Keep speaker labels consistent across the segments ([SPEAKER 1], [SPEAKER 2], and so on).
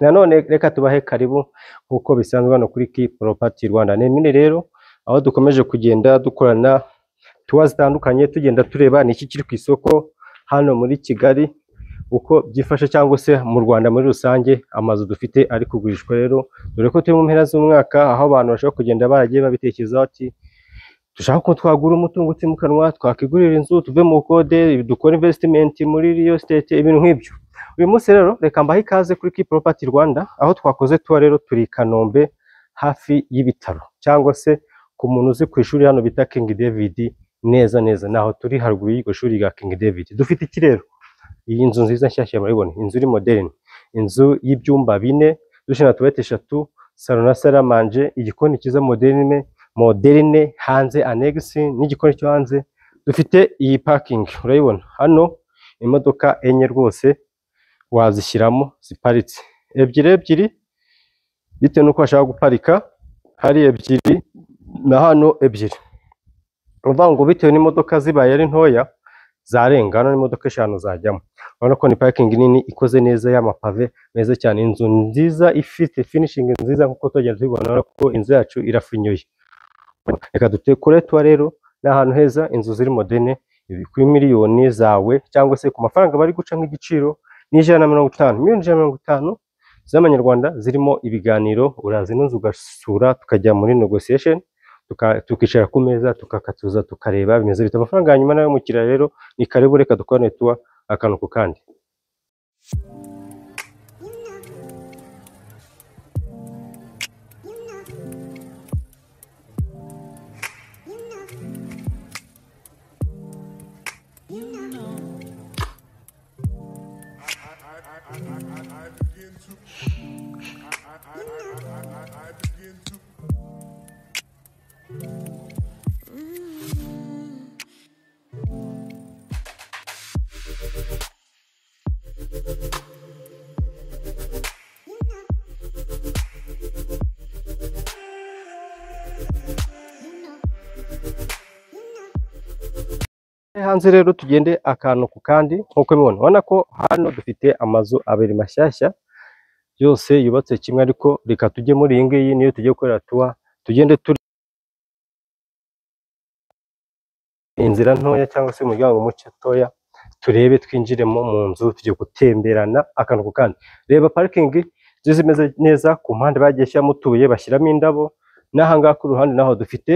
[SPEAKER 1] nanone reka tubahe karibu nkuko bisanzwe hano kuri Key Property Rwanda. Nemine rero aho dukomeje kugenda dukorana tuwa zitandukanye tugenda tureba niki kiri ku isoko hano muri Kigali uko byifashe cyangwa se mu Rwanda muri rusange amazu dufite ari kugurishwa. Rero dore ko turi mu mpera z'umwaka aho abantu bashaka kugenda baragiye babitekerezaho ati dushaka ko twagura umutungo utimukanwa, twakigurira inzu, tuve mu kode, dukora investment muri real estate, ibintu nk'ibyo. Uyu munsi rero reka mbahe ikaze kuri Key Property Rwanda aho twakoze tuwa rero turi Kanombe hafi y'ibitaro cyangwa se ku muntu uzi ku ishuri hano bita King David neza naho turi haruguru y'iryo shuri rya King David. Dufite iki rero, iyi nzu nziza nshyashya murabibona, inzu iri modern, inzu y'ibyumba 4, dushe na toilette 3, salon na salle à manger, igikoni kiza moderne hanze annex n'igikoni cyo hanze. Dufite iyi parking urayibona hano, imodoka enye rwose wazishyiramo ziparitse, ebyiri bitewe nuko bashaka guparika, hari ebyiri na hano ebyiri. Urumva ngo bitewe n'imodoka zibaye ari ntoya zarengana n'imodoka 5 zajyamo. Urabona ko ni parking nini ikoze neza y'amapave meza cyane, inzu nziza ifite finishing nziza nkuko tugenda tubibona ko inzu yacu irafinyuye. Reka dutekure tuwa rero n'ahantu heza, inzu ziri moderne kuri miliyoni zawe cyangwa se ku mafaranga bari guca nk'igiciro ni 150 miliyoni 150 z'amanyarwanda, zirimo ibiganiro. Uraza n'inzu ugasura tukajya muri negotiation, tukicara ku meza tukakatuza tukareba bimeze bita amafaranga. Hanyuma nayo mukira rero ni karibu, reka dukorane tuwa akantu ku kandi. Hanze rero tugende akantu ku kandi nkuko mubona. Ubona ko hano dufite amazu abiri mashyashya yose yubatse kimwe, ariko reka tujye muri iyi ngiyi niyo tugiye gukorera tuwa, tugende turi inzira ntoya cyangwa se umuryango muke toya, turebe twinjiremo mu nzu tujye gutemberana akantu ku kandi. Reba parking zimeze neza, ku mpande bagiye shyiramo utubuye bashyiramo indabo, n'aha ngaha ku ruhande naho dufite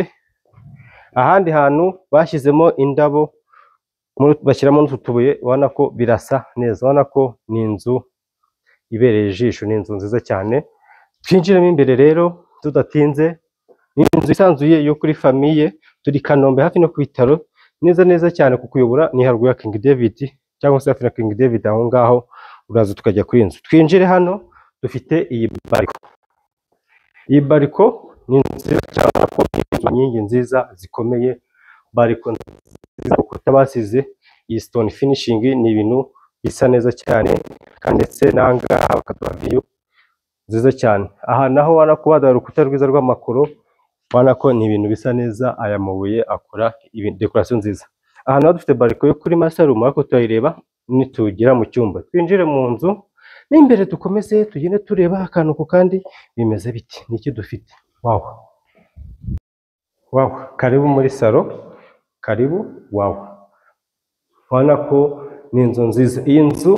[SPEAKER 1] ahandi hantu bashyizemo indabo bashyiramo n'utubuye. Ubona ko birasa neza, ubona ko ni inzu ibereye ijisho, ni inzu nziza cyane. Twinjiremo imbere rero tudatinze, ni inzu isanzuye yo kuri famiye, turi Kanombe hafi no ku bitaro neza cyane. Kukuyobora ni haruguru ya King David cyangwa se hafi na King David, aho ngaho uraza tukajya kuri inzu. Twinjire hano, dufite iyi bariko. Iyi bariko ni nziza cyane, ko inkingi nziza zikomeye, bariko nziza kuko basize iyi stone finishing, ni ibintu bisa neza cyane, kandi ndetse nanga bakaduha view nziza cyane. Aha naho ubona ko badara urukuta rwiza rw'amakoro, ubona ko ni ibintu bisa neza, aya mabuye akora decoration nziza. Aha naho dufite bariko yo kuri master room, ariko turayireba nitugira mu cyumba. Twinjire mu nzu n'imbere dukomeze tugende tureba akantu ku kandi bimeze biti. Niki dufite, wow, karibu muri salo, karibu. Ubona ko ni inzu nziza. Iyi nzu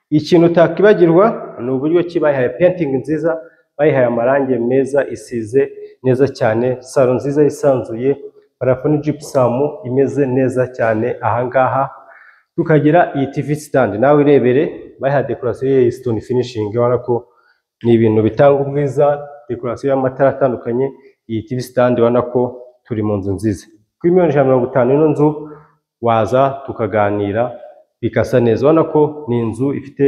[SPEAKER 1] ikintu utakibagirwa ni uburyo ki bayihaye painting nziza, bayihaye amarangi meza, isize neza cyane, salo nziza isanzuye, parafo ni gypsum imeze neza cyane. Aha ngaha tukagira iyi TV stand, nawe irebere, bayihaye decoration ya stone finishing. Ubona ko ni ibintu bitanga ubwiza, decoration y'amatara atandukanye. Iyi TV stand ubona ko turi mu nzu nziza. Kuri miliyoni 150 ino nzu waza tukaganira bikasa neza. Ubona ko ni inzu ifite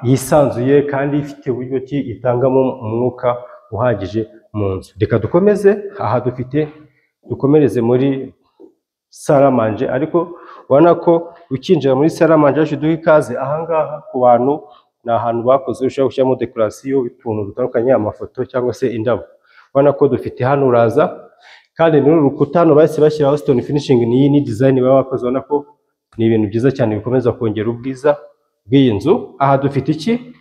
[SPEAKER 1] yisanzuye kandi ifite uburyo ki itangamo umwuka uhagije mu nzu. Reka dukomeze aha, dukomereze muri salle à manger, ariko ubona ko ukinjira muri salle à manger ashiduha ikaze. Aha ngaha ku bantu ni ahantu bakoze ushaka gushyiramo decoration, utuntu dutandukanye, amafoto cyangwa se indabo. Ubona ko dufite hano, uraza kandi n'uru rukuta hano bahise bashyiraho stone finishing. Ni design baba bakoze, ubona ko ni ibintu byiza cyane bikomeza kongera ubwiza bw'iyi nzu. Aha dufite iki,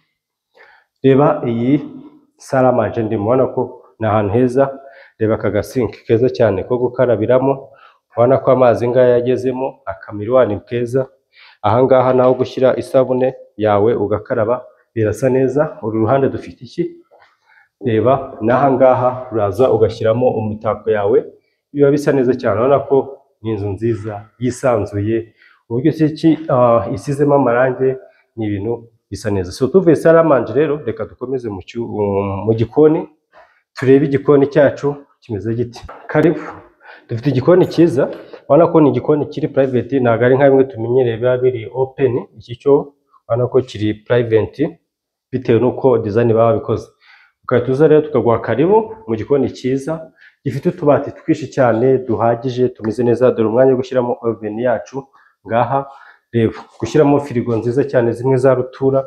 [SPEAKER 1] Reba iyi salamanje ndimo, ubona ko ni ahantu heza. Reba aka gasinki keza cyane ko gukarabiramo, ubona ko amazi ngaya yagezemo, akamirwani keza. Ahangaha naho gushyira isabune yawe ugakaraba birasa neza. Uru ruhande dufite iki? Reba n'ahangaha uraza ugashyiramo imitako yawe, biba bisa neza cyane. Urabona ko ni inzu nziza yisanzuye, uburyo isizemo amarangi ni ibintu bisa neza. So tuvuye salamanje rero, reka dukomeze mu gikoni turebe igikoni cyacu kimeze giti. Karibu, dufite igikoni cyiza. Urabona ko ni igikoni kiri private, ntabwo ari nka bimwe tumenyereye biba biri open. Iki cyo urabona ko kiri private bitewe n'uko design baba babikoze. Ukatuza rero tukaguha karibu mu gikoni cyiza gifite utubati twinshi cyane duhagije tumeze neza. Dore umwanya wo gushyiramo oven yacu ngaha. Reba, gushyiramo firigo nziza cyane, zimwe za rutura,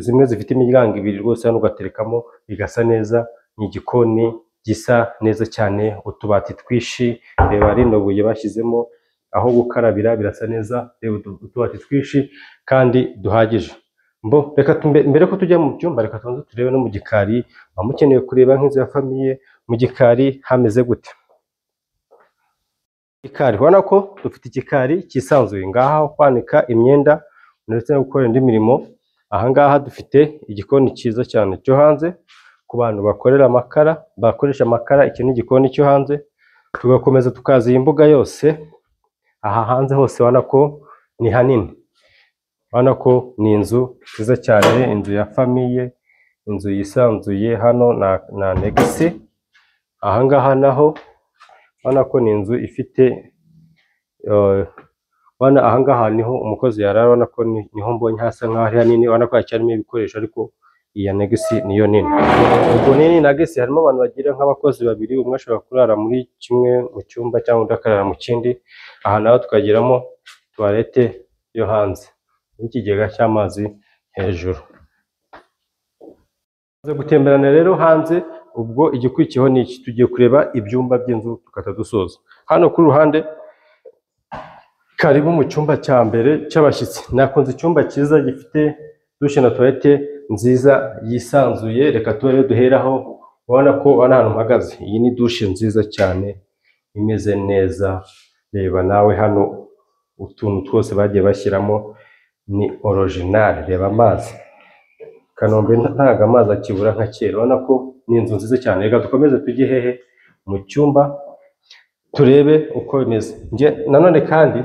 [SPEAKER 1] zimwe zifite imiryango ibiri rwose, hano ugaterekamo bigasa neza. Ni igikoni gisa neza cyane, utubati twinshi. Reba rino buye bashyizemo aho gukarabira birasa neza. Reba utubati twinshi kandi duhagije. Reka mbere ko tujya mu byumba, reka tubanze turebe no mu gikari. Mukeneye kureba nk'inzu ya famiye, mu gikari hameze gute? Igikari, urabona ko dufite igikari cyisanzuye ngaha ho kwanika imyenda ndetse no gukora indi mirimo. Ahangaha dufite igikoni cyiza cyane cyo hanze ku bantu bakoresha amakara. Iki ni igikoni cyo hanze. Tugakomeza tukaza iyi mbuga yose. Aha hanze hose urabona ko ni hanini, urabona ko ni inzu nziza cyane, inzu ya famiye, inzu yisanzuye. Hano na negisi. Ahangaha naho urabona ko ni inzu ifite ahangaha niho umukozi yarara. Urabona ko niho mbonye hasa nkaho ari hanini, urabona ko hacyarimo ibikoresho, ariko iya negisi niyo nini. Ubwo nini negisi harimo abantu bagira nk'abakozi babiri, umwe ashobora kurara muri kimwe mu cyumba cyangwa undi akarara mu kindi. Aha naho tukagiramo tuwarete yo hanze n'ikigega cy'amazi hejuru. Tumaze gutemberana rero hanze, ubwo igikurikiyeho ni iki? Tugiye kureba ibyumba by'inzu tukata dusoza. Hano kuri ruhande, karibu mu cyumba cya mbere cy'abashyitsi. Nakunze icyumba cyiza gifite dushe na toilette nziza yisanzuye. Reka tube duheraho. Ubona ko ari ahantu mpagaze, iyi ni dushe nziza cyane imeze neza. Reba nawe hano utuntu twose bagiye bashyiramo ni original. Reba amazi, Kanombe ntago amazi akibura nka kera. Urabona ko ni inzu nziza cyane. Reka dukomeze tujye hehe? Mu cyumba turebe uko bimeze. Nanone kandi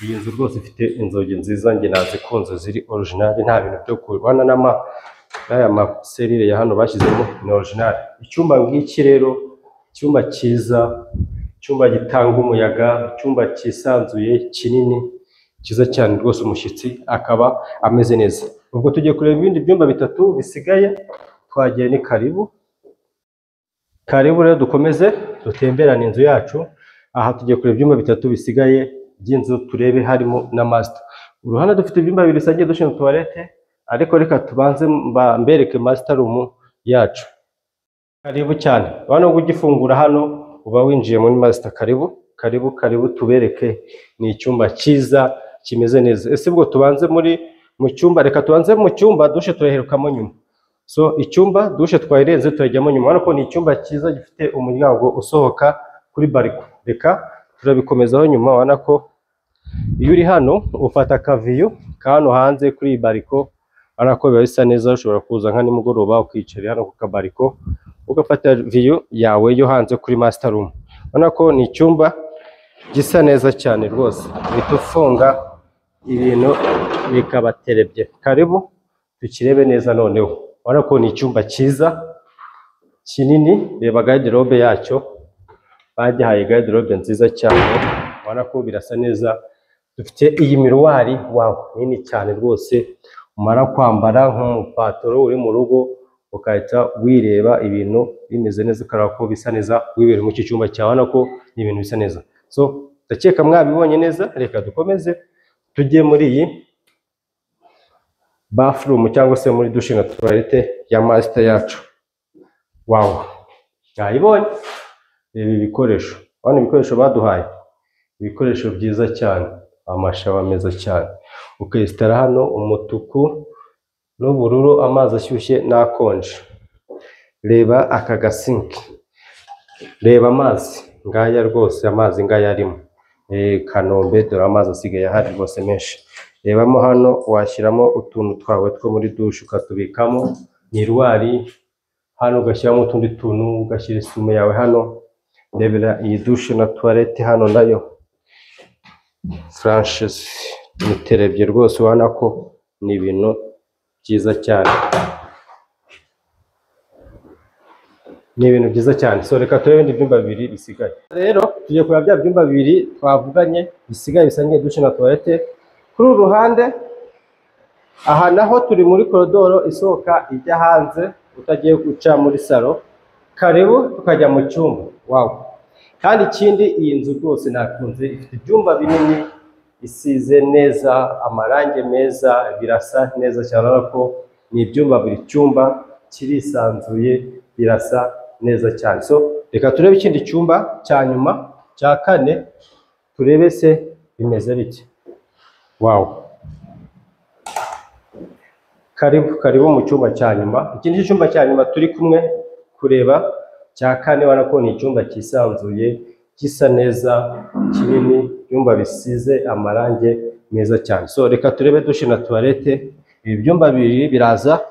[SPEAKER 1] iyi nzu rwose ifite inzugi nziza, njye nazikunze, ziri original, nta bintu byo kubana n'aya maserire ya hano bashyizemo, ni original. Icyumba ngiki rero, icyumba cyiza, icyumba gitanga umuyaga, icyumba cyisanzuye kinini cyiza cyane rwose, umushyitsi akaba ameze neza. Ubwo tugiye kureba ibindi byumba bitatu bisigaye. Twagiye ni karibu. Karibu rero dukomeze dutemberane inzu yacu. Aha tugiye kureba ibyumba bitatu bisigaye by'inzu, turebe harimo na master. Uruhande dufite ibyumba bibiri bisangiye dushinzwe toilette, ariko reka tubanze mbereke master room yacu. Karibu cyane. Urabona ko ugifungura hano uba winjiye muri master. Karibu tubereke. Ni icyumba cyiza kimeze neza. Ese ubwo tubanze mu cyumba, reka tubanze mu cyumba, dushe turaherukamo nyuma. So icyumba dushe twayirenze turajyamo nyuma. Urabona ko ni icyumba cyiza gifite umuryango usohoka kuri bariko. Reka turabikomezaho nyuma. Urabona ko iyo uri hano ufata akaviyo ka hano hanze kuri iyi bariko. Urabona ko biba bisa neza. Ushobora kuza nka nimugoroba ukicara hano ku kabariko ugafata viyo yawe yo hanze kuri master room. Urabona ko ni icyumba gisa neza cyane rwose, uhita ufunga ibintu bikabaterebye. Karibu tukirebe neza noneho. Urabona ko ni icyumba cyiza kinini. Reba garderobe yacyo, bagihaye garderobe nziza cyane. Urabona ko birasa neza. Dufite iyi miruwari, wow, nini cyane rwose. Umara kwambara nk'umupatoro uri mu rugo ukahita wireba ibintu bimeze neza, ukareba ko bisa neza wibere mu cyumba cyawe. Urabona ko ni ibintu bisa neza. So ndakeka mwabibonye neza. Reka dukomeze tujye muri iyi bathroom cyangwa se muri dushe na toilette ya master yacu. Wow, mwayibonye? Reba ibikoresho. Urabona ibikoresho baduhaye, ibikoresho byiza cyane, amashawa meza cyane. Ukesitara hano umutuku, n'ubururu, amazi ashyushye n'akonje. Reba aka gasinki, reba amazi ngaya rwose, amazi ngaya arimo Kanombe, dore amazi asigaye ahari rwose menshi. Rebamo hano washyiramo utuntu twawe two muri dushe ukatubikamo, mirwari hano ugashyiramo utundi tuntu, ugashyira isume yawe hano. Rebera iyi dushe na toilette hano nayo franches miterebye rwose, ubona ko ni ibintu byiza cyane, ni ibintu byiza cyane. So reka turebe ibindi byumba bibiri bisigaye. Rero tugiye kureba bya byumba bibiri twavuganye bisigaye bisangiye dushe na toilette. Kuri uru ruhande aha naho turi muri koridoro isohoka ijya hanze, utagiye guca muri salo. Karibu tukajya mu cyumba. Wow! Kandi ikindi, iyi nzu rwose nakunze, ifite ibyumba binini, isize neza, amarange meza, birasa neza cyane, ko ni ibyumba, buri cyumba kirisanzuye, birasa neza cyane. So reka turebe ikindi cyumba cya nyuma cya kane, turebe se bimeze bite. Wow! Karibu mu cyumba cya nyuma. Ikindi cyumba cya nyuma turi kumwe kureba cya kane, wana ko ni icyumba kisanzuye, gisa neza, kinini, ibyumba bisize amarange meza cyane. So reka turebe dushe na toilette. Ibi byumba bibiri biraza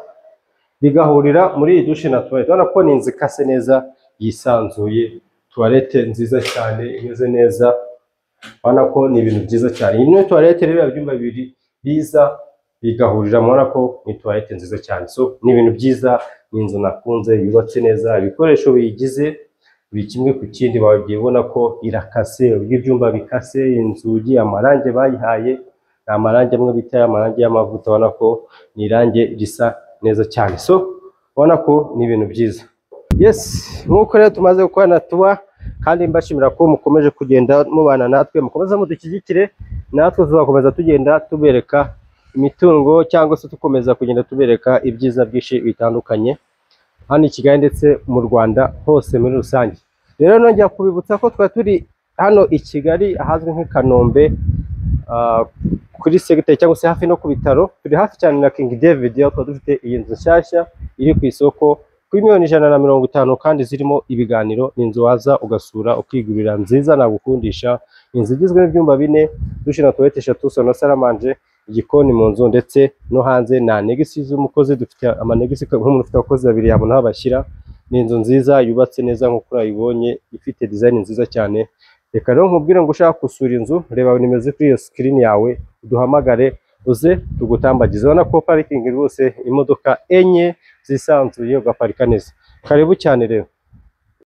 [SPEAKER 1] bigahurira muri iyi dushe na toilette. Wana ko ni inzu ikase neza, yisanzuye, toilette nziza cyane, imeze neza. Wana ko ni ibintu byiza cyane. Iyi ni toilette rero, ibyumba bibiri biza bigahurira, mubona ko ni toilette nziza cyane. So ni ibintu byiza, ni inzu nakunze, yubatse neza, ibikoresho biyigize buri kimwe ku kindi, bagiye ubona ko irakase, ibyumba bikase, inzugi, amarange bayihaye ni amarange amwe bita amarange y'amavuta, ubona ko ni irange risa neza cyane. So ubona ko ni ibintu byiza. Yes, nk'uko rero tumaze gukorana tuba, kandi mbashimira ko mukomeje kugenda mubana natwe, mukomeza mudushyigikire, natwe tuzakomeza tugenda tubereka imitungo, cyangwa se tukomeza kugenda tubereka ibyiza byinshi bitandukanye hano i Kigali ndetse mu Rwanda hose muri rusange. Rero nongera kubibutsa ko twari turi hano i Kigali ahazwi nk'i Kanombe, kuri segiteri cyangwa se hafi no ku bitaro. Turi hafi cyane na King David, aho twari dufite iyi nzu nshyashya iri ku isoko kuri $150,000 kandi zirimo ibiganiro. Ni inzu waza ugasura ukigurira, nziza nagukundisha. Inzu igizwe n'ibyumba 4, dushe na toilette 3, salo na salamanje, igikoni mu nzu ndetse no hanze, na negisi z'umukozi. Dufite amanegisi nk'umuntu ufite abakozi 2 yabona aho bashyira. Ni inzu nziza, yubatse neza nk'uko urayibonye, ifite design nziza cyane. Reka rero nkubwire ngo ushaka gusura inzu, reba nimero ziri kuri iyo screen yawe, uduhamagare uze tugutambagize. Ubona ko parking rwose imodoka 4 zisanzuye, ugaparika neza. Karibu cyane rero.